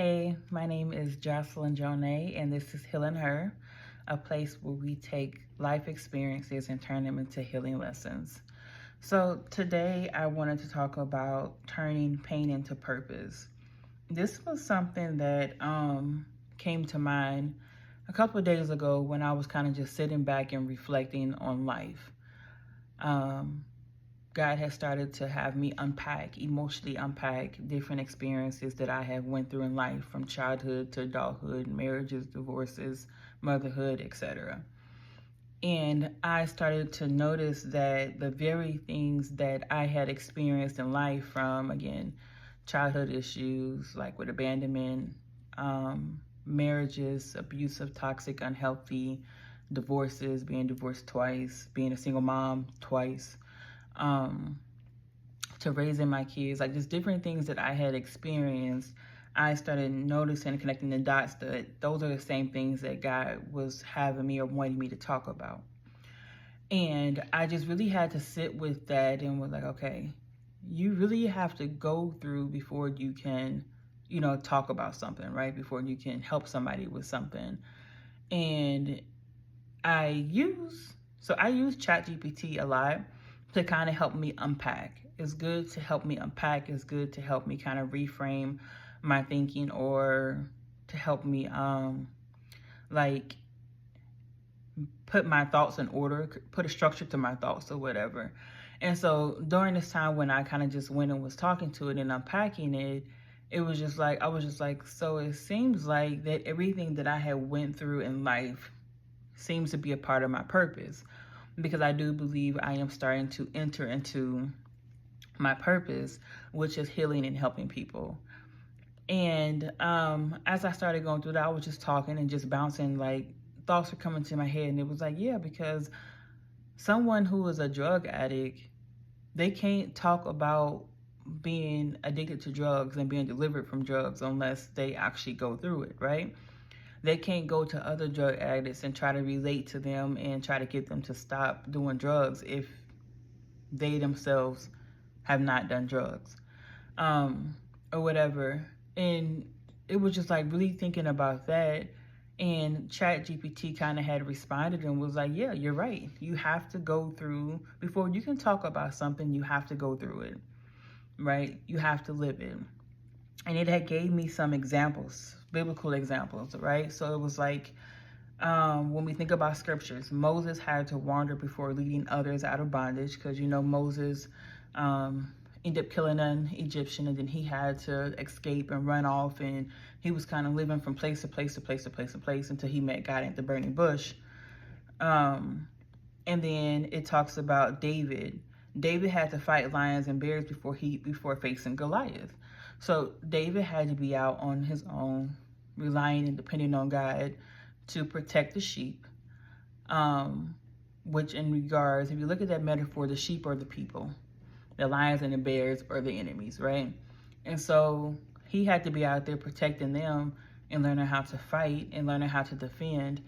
Hey, my name is Jocelyn JONAE, and this is Healing Her, a place where we take life experiences and turn them into healing lessons. So, today I wanted to talk about turning pain into purpose. This was something that came to mind a couple of days ago when I was kind of just sitting back and reflecting on life. Um, God has started to have me emotionally unpack different experiences that I have went through in life, from childhood to adulthood, marriages, divorces, motherhood, etc. And I started to notice that the very things that I had experienced in life, from, again, childhood issues like with abandonment, marriages, abusive, toxic, unhealthy, divorces, being divorced twice, being a single mom twice, um, to raising my kids, like just different things that I had experienced, I started noticing and connecting the dots that those are the same things that God was having me or wanting me to talk about. And I just really had to sit with that and was like, okay, you really have to go through before you can, talk about something, right? Before you can help somebody with something. And I use ChatGPT a lot to kind of help me unpack. It's good to help me unpack. It's good to help me kind of reframe my thinking, or to help me like put my thoughts in order, put a structure to my thoughts or whatever. And so during this time when I kind of just went and was talking to it and unpacking it, it was just like, I was just like, so it seems like that everything that I had went through in life seems to be a part of my purpose, because I do believe I am starting to enter into my purpose, which is healing and helping people. And as I started going through that, I was just talking and just bouncing, like thoughts were coming to my head, and it was like, yeah, because someone who is a drug addict, they can't talk about being addicted to drugs and being delivered from drugs unless they actually go through it, right? They can't go to other drug addicts and try to relate to them and try to get them to stop doing drugs if they themselves have not done drugs, or whatever. And it was just like really thinking about that. And ChatGPT kind of had responded and was like, yeah, you're right. You have to go through, before you can talk about something, you have to go through it, right? You have to live it. And it had gave me some examples, biblical examples, right? So it was like, when we think about scriptures, Moses had to wander before leading others out of bondage, because Moses ended up killing an Egyptian, and then he had to escape and run off, and he was kind of living from place to place to place to place to place until he met God at the burning bush. And then it talks about David. David had to fight lions and bears before facing Goliath. So David had to be out on his own, relying and depending on God to protect the sheep. Which, in regards, if you look at that metaphor, the sheep are the people, the lions and the bears are the enemies, right? And so he had to be out there protecting them and learning how to fight and learning how to defend,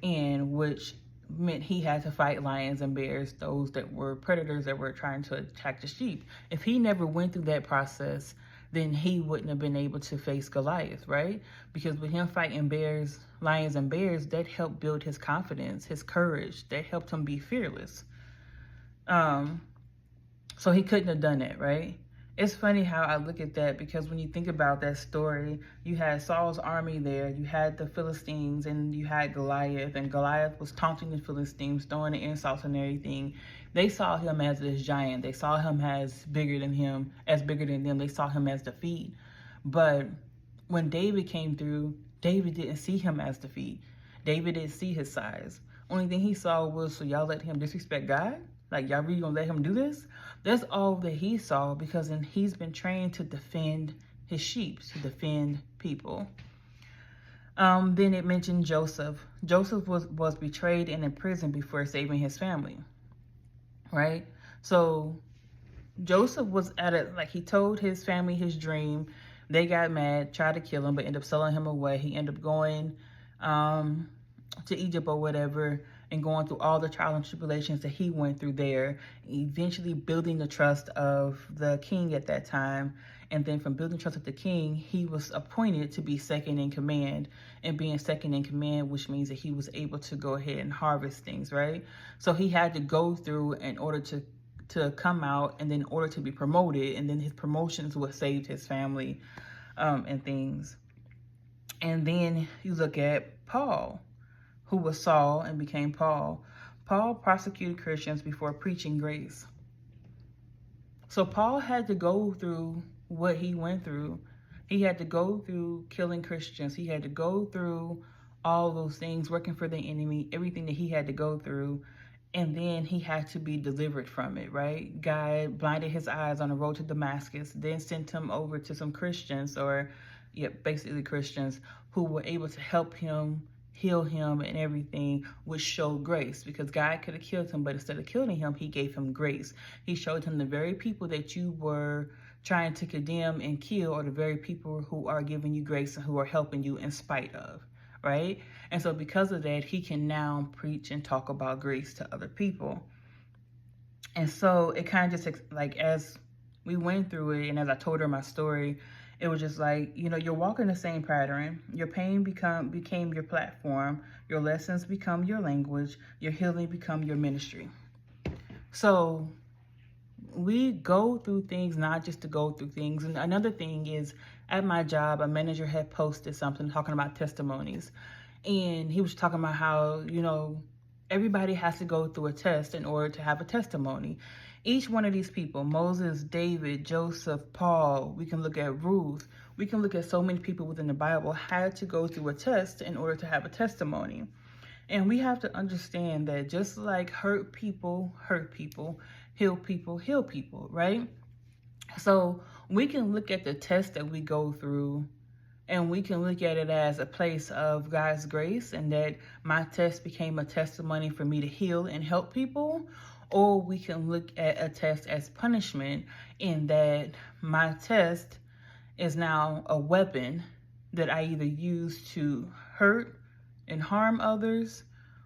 and which meant he had to fight lions and bears, those that were predators that were trying to attack the sheep. If he never went through that process, then he wouldn't have been able to face Goliath, right? Because with him fighting bears, lions and bears, that helped build his confidence, his courage. That helped him be fearless. So he couldn't have done that, right? It's funny how I look at that, because when you think about that story, you had Saul's army there, you had the Philistines, and you had Goliath, and Goliath was taunting the Philistines, throwing the insults and everything. They saw him as this giant. They saw him as bigger than them. They saw him as defeat. But when David came through, David didn't see him as defeat. David didn't see his size. Only thing he saw was, so y'all let him disrespect God? Like, y'all really gonna let him do this? That's all that he saw, because he's been trained to defend his sheep, to defend people. Then it mentioned Joseph. Joseph was betrayed and imprisoned before saving his family, right? So Joseph was he told his family his dream. They got mad, tried to kill him, but ended up selling him away. He ended up going to Egypt or whatever. and going through all the trials and tribulations that he went through there, eventually building the trust of the king at that time. And then from building trust with the king, he was appointed to be second in command. And being second in command, which means that he was able to go ahead and harvest things, right? So he had to go through in order to come out, and then in order to be promoted, and then his promotions what saved his family and things. And then you look at Paul, who was Saul and became Paul. Paul persecuted Christians before preaching grace. So Paul had to go through what he went through. He had to go through killing Christians. He had to go through all those things, working for the enemy, everything that he had to go through. And then he had to be delivered from it, right? God blinded his eyes on the road to Damascus, then sent him over to some Christians, basically Christians, who were able to help him, heal him, and everything, which showed grace, because God could have killed him, but instead of killing him, he gave him grace. He showed him the very people that you were trying to condemn and kill are the very people who are giving you grace and who are helping you in spite of, right? And so because of that, he can now preach and talk about grace to other people. And so it kind of just, like, as we went through it, and as I told her my story, it was just like, you're walking the same pattern. Your pain became your platform. Your lessons become your language. Your healing become your ministry. So we go through things not just to go through things. And another thing is, at my job, a manager had posted something talking about testimonies. And he was talking about how, everybody has to go through a test in order to have a testimony. Each one of these people, Moses, David, Joseph, Paul, we can look at Ruth, we can look at so many people within the Bible, had to go through a test in order to have a testimony. And we have to understand that just like hurt people, heal people, right? So we can look at the test that we go through, and we can look at it as a place of God's grace, and that my test became a testimony for me to heal and help people. Or we can look at a test as punishment, in that my test is now a weapon that I either use to hurt and harm others,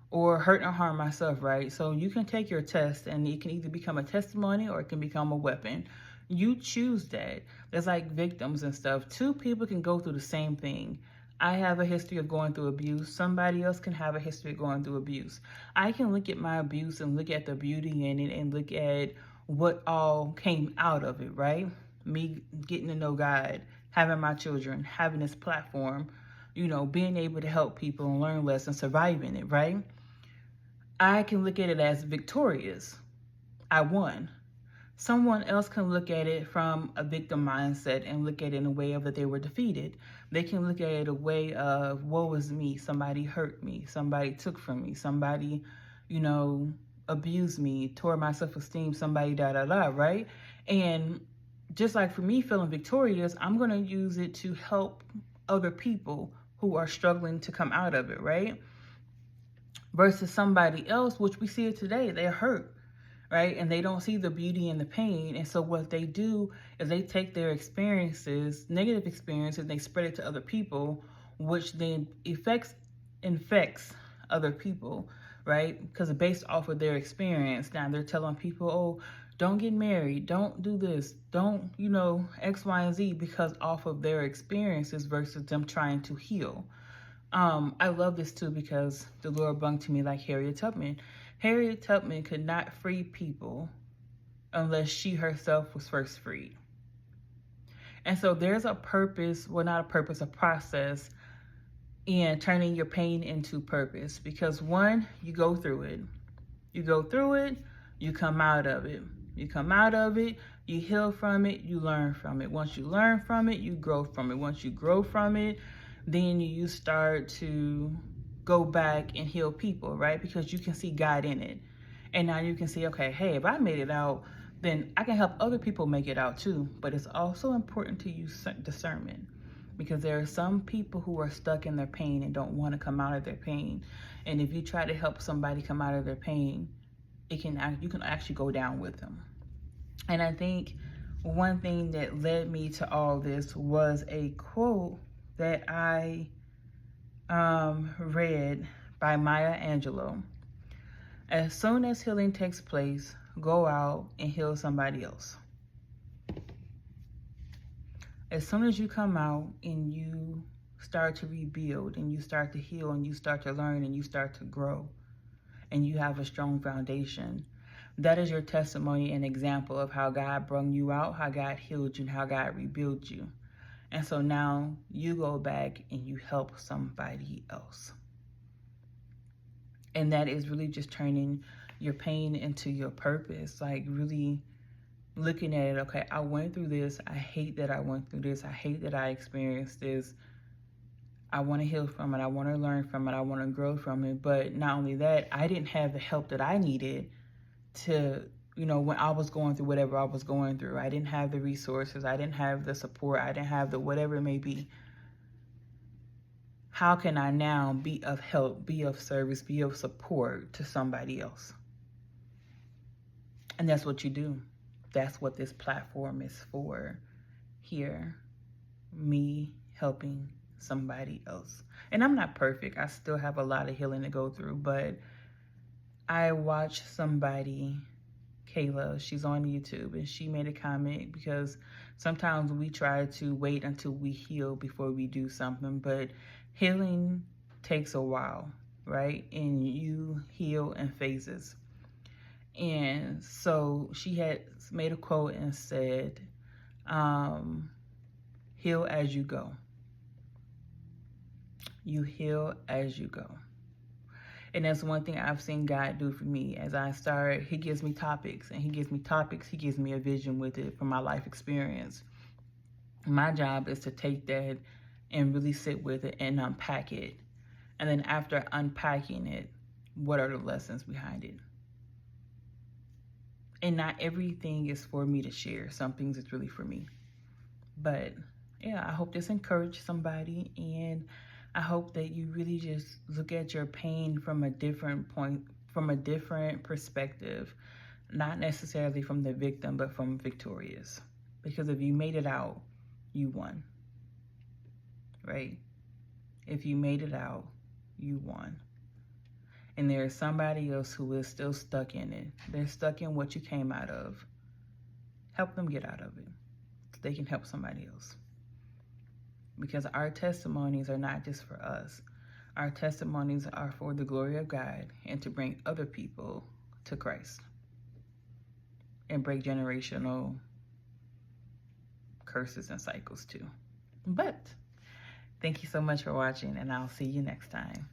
or hurt and harm myself, right? So you can take your test and it can either become a testimony or it can become a weapon. You choose that. There's like victims and stuff. Two people can go through the same thing. I have a history of going through abuse. Somebody else can have a history of going through abuse. I can look at my abuse and look at the beauty in it and look at what all came out of it, right? Me getting to know God, having my children, having this platform, being able to help people and learn lessons, surviving it, right? I can look at it as victorious. I won. Someone else can look at it from a victim mindset and look at it in a way of that they were defeated. They can look at it a way of, woe is me, somebody hurt me, somebody took from me, somebody, abused me, tore my self-esteem, somebody right? And just like for me feeling victorious, I'm going to use it to help other people who are struggling to come out of it, right? Versus somebody else, which we see it today, they're hurt, right? And they don't see the beauty in the pain. And so what they do is they take their experiences, negative experiences, and they spread it to other people, which then infects other people, right? Because based off of their experience, now they're telling people, oh, don't get married, don't do this, don't, X, Y, and Z, because off of their experiences versus them trying to heal. I love this too, because the Lord brought to me like Harriet Tubman. Harriet Tubman could not free people unless she herself was first freed. And so there's a purpose, well, not a purpose, a process in turning your pain into purpose. Because one, you go through it. You go through it, you come out of it. You come out of it, you heal from it, you learn from it. Once you learn from it, you grow from it. Once you grow from it, then you start to go back and heal people, right? Because you can see God in it. And now you can see, okay, hey, if I made it out, then I can help other people make it out too. But it's also important to use discernment, because there are some people who are stuck in their pain and don't want to come out of their pain. And if you try to help somebody come out of their pain, you can actually go down with them. And I think one thing that led me to all this was a quote that I read by Maya Angelou. As soon as healing takes place, go out and heal somebody else. As soon as you come out and you start to rebuild and you start to heal and you start to learn and you start to grow and you have a strong foundation, that is your testimony and example of how God brought you out, how God healed you, and how God rebuilt you. And so now you go back and you help somebody else. And that is really just turning your pain into your purpose. Like really looking at it, okay, I went through this. I hate that I went through this. I hate that I experienced this. I want to heal from it. I want to learn from it. I want to grow from it. But not only that, I didn't have the help that I needed to, when I was going through whatever I was going through. I didn't have the resources. I didn't have the support. I didn't have the whatever it may be. How can I now be of help, be of service, be of support to somebody else? And that's what you do. That's what this platform is for here. Me helping somebody else. And I'm not perfect. I still have a lot of healing to go through, but I watched somebody, Kayla, she's on YouTube, and she made a comment because sometimes we try to wait until we heal before we do something, but healing takes a while, right? And you heal in phases. And so she had made a quote and said, heal as you go. You heal as you go. And that's one thing I've seen God do for me. As I start, he gives me topics, and he gives me a vision with it from my life experience. My job is to take that and really sit with it and unpack it. And then after unpacking it, what are the lessons behind it? And not everything is for me to share. Some things it's really for me. But yeah, I hope this encouraged somebody, and I hope that you really just look at your pain from a different point, from a different perspective, not necessarily from the victim, but from victorious. Because if you made it out, you won, right? If you made it out, you won. And there is somebody else who is still stuck in it. They're stuck in what you came out of. Help them get out of it so they can help somebody else. Because our testimonies are not just for us. Our testimonies are for the glory of God and to bring other people to Christ and break generational curses and cycles too. But thank you so much for watching, and I'll see you next time.